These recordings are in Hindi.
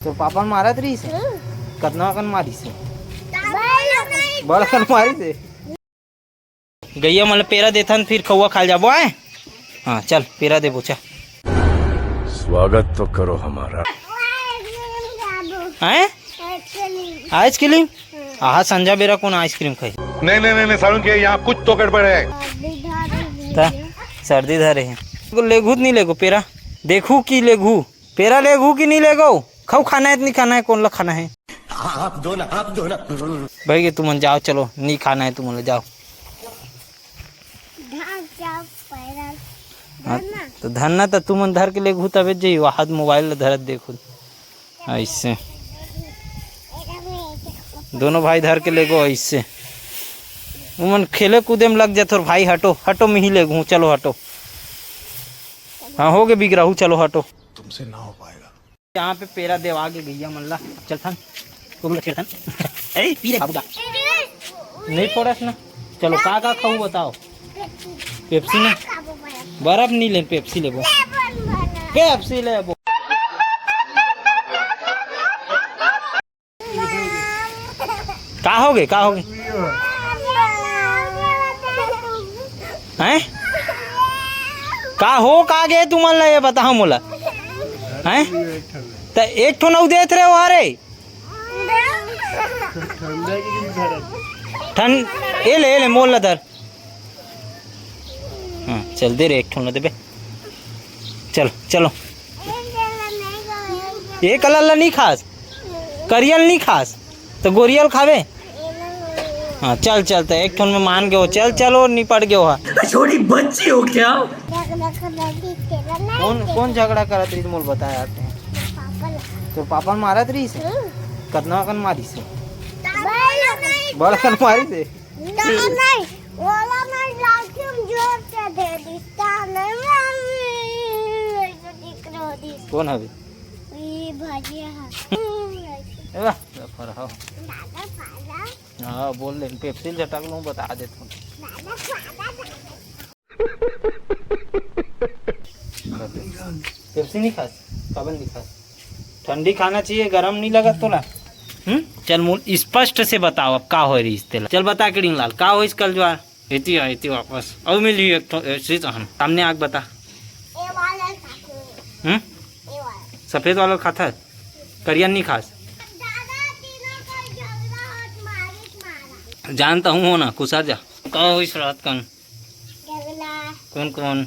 तो पापा मारा तरी से कतना कन मारी से बड़ा कन मारी से गैया मतलब पेरा देथन फिर खौआ खा जाबो आए। हाँ चल पेरा दे बोचा। स्वागत तो करो हमारा। हैं आइसक्रीम? आहा संजा बेरा कौन आइसक्रीम खाई? नहीं सारुण के यहाँ कुछ तो गड़बड़ है। सर्दी धरे हैं। लेगू नहीं लेगो पेरा? देखू की लेगू पेरा लेगू की नहीं लेगो? खाओ खाना है नहीं खाना है? कौन ला खाना है? आप दो ना भाई के तुम जाओ चलो नहीं खाना है तुम जाओ। तो धरना तो तुम धर के लेगू तबे जाइयो हाथ मोबाइल धरत देखो ऐसे दोनों भाई धर के लेगो ऐसे उमन खेले कूदे में लग जाते। भाई हटो हटो में ही लेगू चलो हटो। हाँ हो गए बिगड़ाहू चलो हटो। तुमसे ना हो पाएगा। यहाँ पे पेरा देवा के गैया मल्ला चल थन तुम लोग चल अरे पी रे बाबूगा नहीं पड़स ना। चलो का खाऊ बताओ? पेप्सी ना बर्फ नहीं ले पेप्सी ले पेप्सी ले वो का हो गए हैं का हो का गए तुम ये बताओ मोला हैं तो एक ठो नौ देत रहे हो रे ठंड ए ले मोल धर। हाँ चल दे रे एक ठो न देबे चलो चलो। ये कलर नहीं खास करियल नहीं खास तो गोरियल खावे। हाँ चल चल तो एक ठोन में मान गए हो चल चलो निपट गए हो। छोटी बच्ची हो क्या? कौन झगड़ा करत रही मोल बताया आते हैं? तो पापा मारा तरी से कतना कन मारी से बड़ा कन मारी से कौन हवे? हाँ बोल ले पेप्सी झटक लूँ बता दे तुम। पेप्सी नहीं खास कबन नहीं खास ठंडी खाना चाहिए गरम नहीं लगा तोला? चल मूल स्पष्ट से बताओ अब का हो रही इस तेला चल बता के लाल का हो इस कल ज्वार एती वापस अब मिली एक तो सामने आग बता। सफेद वाला खाता है करिया नहीं खास जानता हूँ हो ना कुसार जा कहो इस रात कन कौन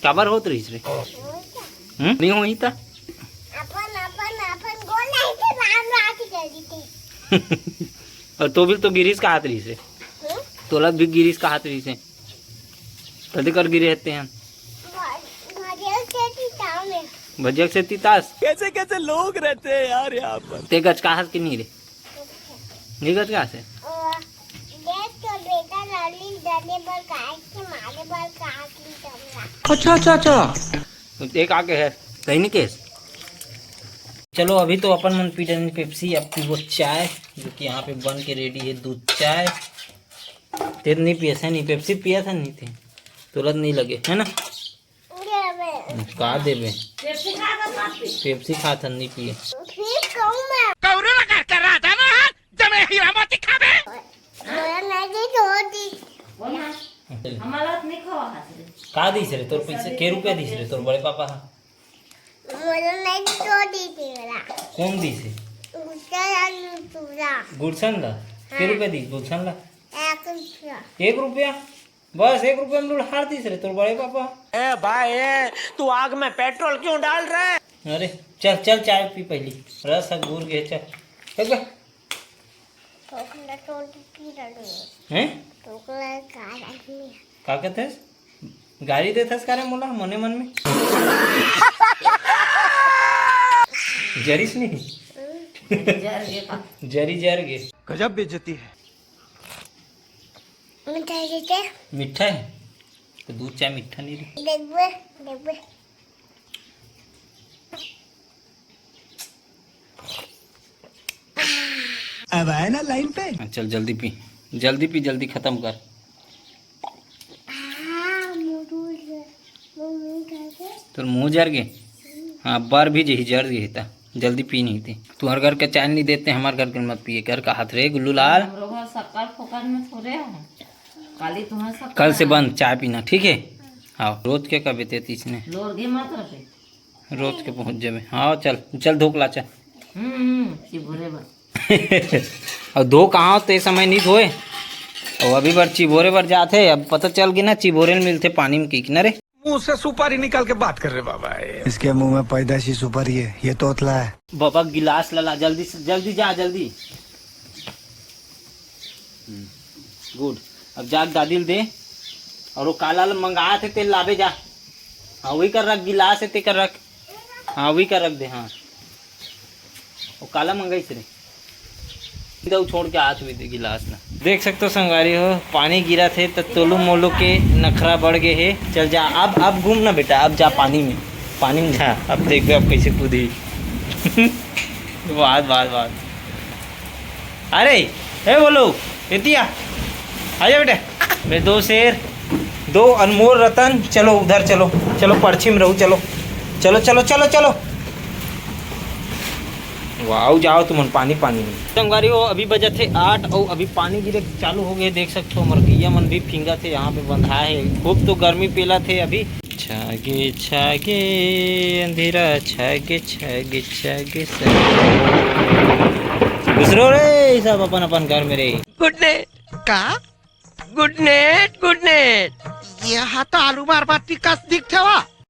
काबर होत रही रे? नहीं हो था और तो भी तो गिरीश का हाथ रही से तोला भी गिरीश का हाथ रही से तभी कर गिरे रहते हैं भजिया से तीतास कैसे लोग रहते हैं यार यहाँ पर। ते गच का हाथ की नहीं रे नहीं गच का से अच्छा एक आगे है कहीं नहीं केस। चलो अभी तो अपन मन पी रहे पेप्सी अब पीबो चाय जो कि यहाँ पे बन के रेडी है दूध चाय। तेरे नहीं पिया था नहीं पेप्सी पिया था नहीं थे तुरंत नहीं लगे है ना का देवे पेप्सी खा था नहीं पिए का दीस रे तोर पैसे के रुपया दीस रे तोर बड़े पापा कौन दीस गुड़सन ला के रुपया दीस गुड़सन ला 1 रुपया बस 1 रुपया में हार दीस रे तोर बड़े पापा। ए भाई तू आग में पेट्रोल क्यों डाल रहा है? अरे चल चल चाय पी पहली रस गुड़ गए चल हैं का कहते गाड़ी देते कारे मोला मने मन में जरीस नहीं जरी जर गे गजब बेइज्जती है। मीठा है तो दूध चाय मीठा नहीं रे अब आए ना लाइन पे। चल जल्दी पी जल्दी खत्म कर। तो मुँह जर गए हाँ बार भी यही जड़ गई था, जल्दी पी नहीं थी। तुम्हारे घर का चाय नहीं देते, हमारे घर के मत पिए। घर का हाथ रहे गुल्लू लाल, कल से बंद चाय पीना, ठीक है? हाँ रोज के कब देते इसने, रोज के पहुँच जाए। हाँ चल चल धोक ला चल। और धो कहाँ होते समय नहीं धोए, और अभी बार चिबोरे बार जाते, अब पता चल गया ना चिबोरे में मिलते पानी में की किनारे। मुंह से सुपारी निकाल के बात कर रहे बाबा। इसके मुंह में पैदाशी सुपारी है, ये तोतला है। बाबा गिलास ला जल्दी से, जल्दी जा जल्दी। गुड, अब जा दादी दे, और वो काला मंगाया थे तेल लावे जा। हाँ वही कर रख, गिलास है ते कर रख। हाँ वही कर रख दे। हाँ वो काला मंगाई से इधर छोड़ के हाथ भी दे गिलास ना। देख सकते हो संगवारी हो, पानी गिरा थे तो तोलू मोलू के नखरा बढ़ गए है। चल जा अब घूम ना बेटा, अब जा पानी में जा। अब देखो अब कैसे कूदी। बात अरे हे बोलो बेटिया, आजा बेटा। मेरे दो शेर, दो अनमोल रतन, चलो उधर चलो, चलो पर्ची में रहो, चलो चलो चलो चलो चलो। वाह जाओ तुम पानी पानी में। संगवारी हो अभी बजे थे 8 और अभी पानी गिरे चालू हो गए। देख सकते हो मरगैया मन भी फिंगा थे, यहाँ पे बंधा है। खूब तो गर्मी पेला थे अभी। छागे छागे अंधेरा, छागे छागे छागे दूसरो रे सब अपन अपन घर में रे। गुड नेट का गुड नेट यहाँ तो आलू बार बार पिकास दिख ठेवा।